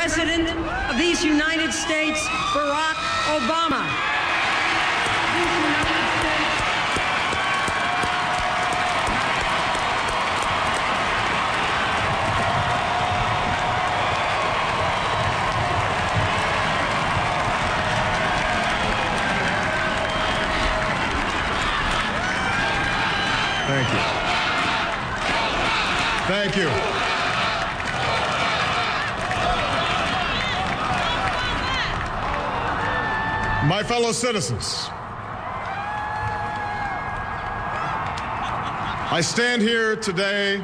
President of these United States, Barack Obama. Thank you. Thank you. My fellow citizens, I stand here today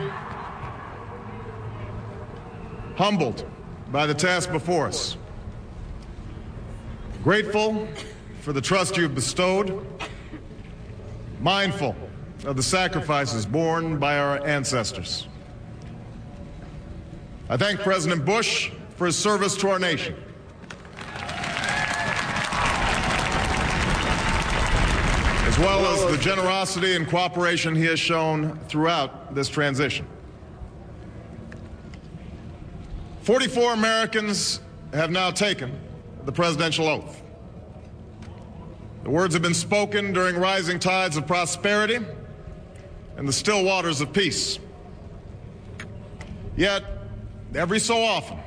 humbled by the task before us, grateful for the trust you've bestowed, mindful of the sacrifices borne by our ancestors. I thank President Bush for his service to our nation. As well as the generosity and cooperation he has shown throughout this transition. 44 Americans have now taken the presidential oath. The words have been spoken during rising tides of prosperity and the still waters of peace. Yet, every so often,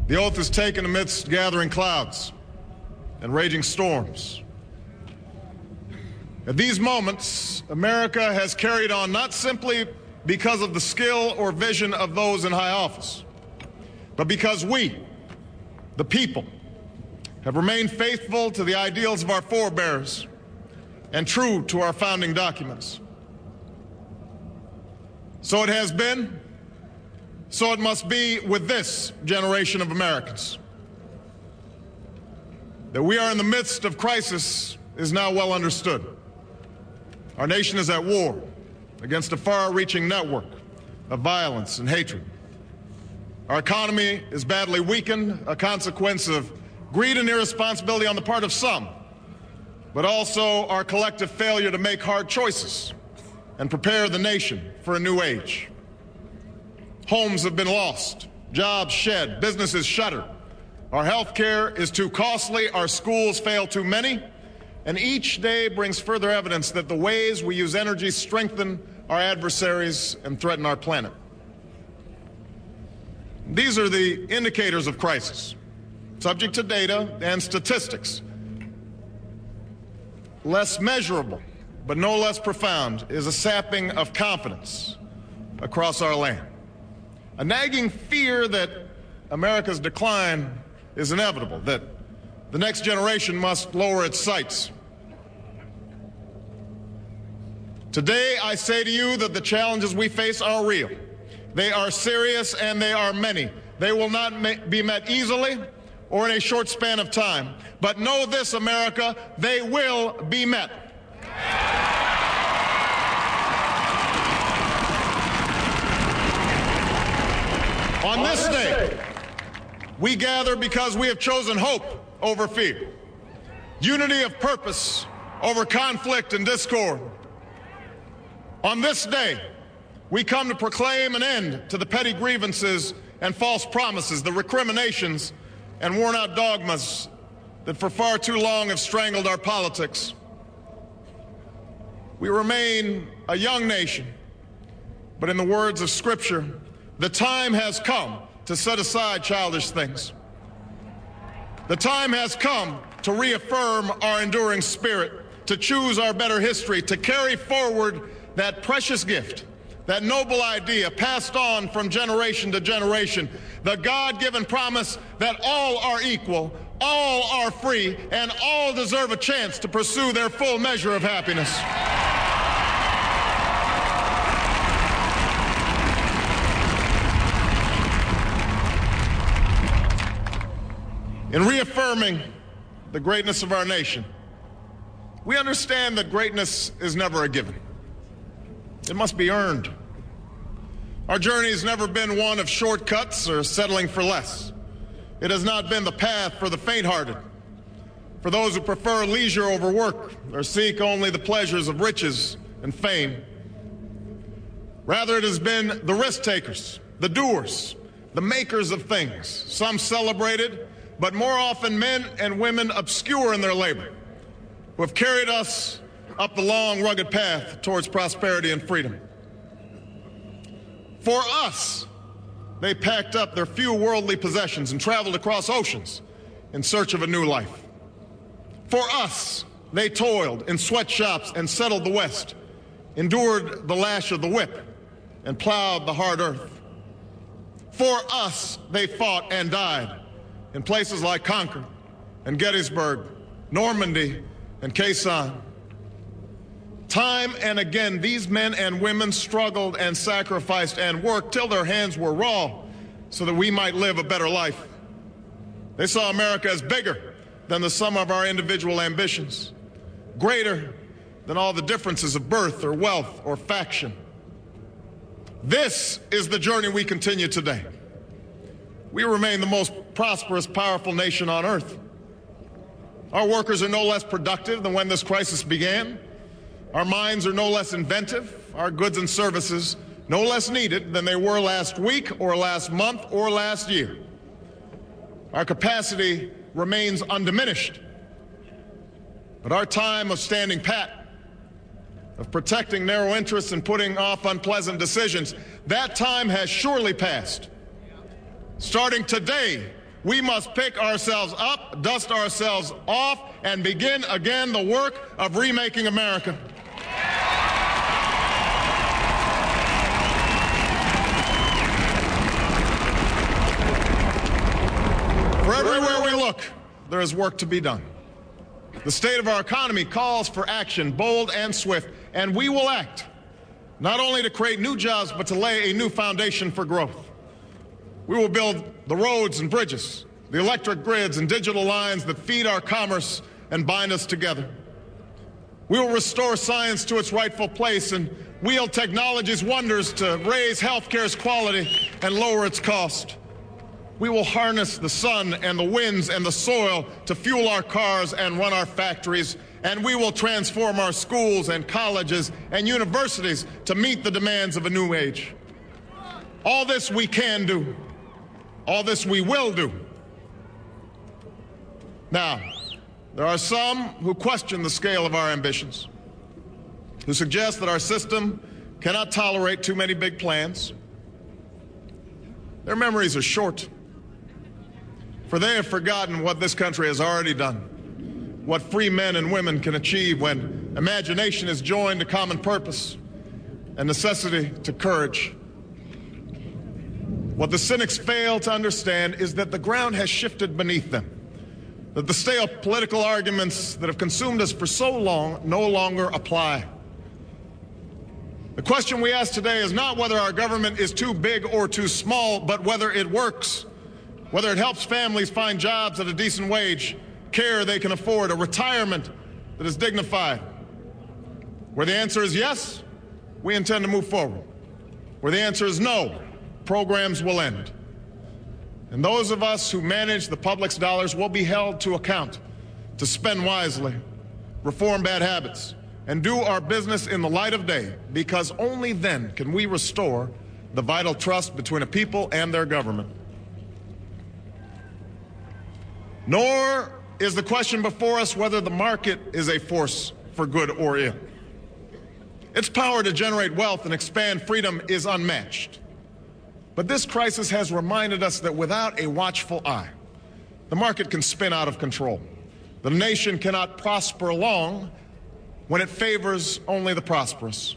the oath is taken amidst gathering clouds and raging storms. At these moments, America has carried on not simply because of the skill or vision of those in high office, but because we, the people, have remained faithful to the ideals of our forebears and true to our founding documents. So it has been, so it must be with this generation of Americans. That we are in the midst of crisis is now well understood. Our nation is at war against a far-reaching network of violence and hatred. Our economy is badly weakened, a consequence of greed and irresponsibility on the part of some, but also our collective failure to make hard choices and prepare the nation for a new age. Homes have been lost, jobs shed, businesses shuttered. Our health care is too costly, our schools fail too many, and each day brings further evidence that the ways we use energy strengthen our adversaries and threaten our planet. These are the indicators of crisis, subject to data and statistics. Less measurable, but no less profound, is a sapping of confidence across our land. A nagging fear that America's decline is inevitable, that the next generation must lower its sights. Today, I say to you that the challenges we face are real. They are serious and they are many. They will not be met easily or in a short span of time. But know this, America, they will be met. On this day, we gather because we have chosen hope over fear, unity of purpose over conflict and discord. On this day, we come to proclaim an end to the petty grievances and false promises, the recriminations and worn-out dogmas that for far too long have strangled our politics. We remain a young nation, but in the words of Scripture, the time has come to set aside childish things. The time has come to reaffirm our enduring spirit, to choose our better history, to carry forward that precious gift, that noble idea passed on from generation to generation, the God-given promise that all are equal, all are free, and all deserve a chance to pursue their full measure of happiness. In reaffirming the greatness of our nation, we understand that greatness is never a given. It must be earned. Our journey has never been one of shortcuts or settling for less. It has not been the path for the faint-hearted, for those who prefer leisure over work or seek only the pleasures of riches and fame. Rather, it has been the risk-takers, the doers, the makers of things, some celebrated, but more often men and women obscure in their labor, who have carried us up the long, rugged path towards prosperity and freedom. For us, they packed up their few worldly possessions and traveled across oceans in search of a new life. For us, they toiled in sweatshops and settled the West, endured the lash of the whip, and plowed the hard earth. For us, they fought and died in places like Concord and Gettysburg, Normandy, and Quai San. Time and again, these men and women struggled and sacrificed and worked till their hands were raw so that we might live a better life. They saw America as bigger than the sum of our individual ambitions, greater than all the differences of birth or wealth or faction. This is the journey we continue today. We remain the most prosperous, powerful nation on earth. Our workers are no less productive than when this crisis began. Our minds are no less inventive, our goods and services no less needed than they were last week or last month or last year. Our capacity remains undiminished. But our time of standing pat, of protecting narrow interests and putting off unpleasant decisions, that time has surely passed. Starting today, we must pick ourselves up, dust ourselves off, and begin again the work of remaking America. For everywhere we look, there is work to be done. The state of our economy calls for action, bold and swift, and we will act, not only to create new jobs, but to lay a new foundation for growth. We will build the roads and bridges, the electric grids and digital lines that feed our commerce and bind us together. We will restore science to its rightful place and wield technology's wonders to raise healthcare's quality and lower its cost. We will harness the sun and the winds and the soil to fuel our cars and run our factories, and we will transform our schools and colleges and universities to meet the demands of a new age. All this we can do. All this we will do. Now, there are some who question the scale of our ambitions, who suggest that our system cannot tolerate too many big plans. Their memories are short, for they have forgotten what this country has already done, what free men and women can achieve when imagination is joined to common purpose and necessity to courage. What the cynics fail to understand is that the ground has shifted beneath them, that the stale political arguments that have consumed us for so long no longer apply. The question we ask today is not whether our government is too big or too small, but whether it works, whether it helps families find jobs at a decent wage, care they can afford, a retirement that is dignified. Where the answer is yes, we intend to move forward. Where the answer is no, programs will end. And those of us who manage the public's dollars will be held to account to spend wisely, reform bad habits, and do our business in the light of day, because only then can we restore the vital trust between a people and their government. Nor is the question before us whether the market is a force for good or ill. Its power to generate wealth and expand freedom is unmatched. But this crisis has reminded us that without a watchful eye, the market can spin out of control. The nation cannot prosper long when it favors only the prosperous.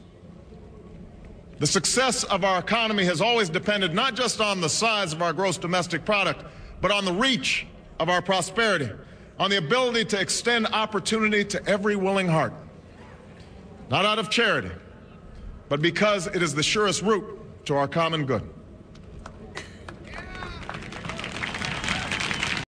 The success of our economy has always depended not just on the size of our gross domestic product, but on the reach of our prosperity, on the ability to extend opportunity to every willing heart. Not out of charity, but because it is the surest route to our common good.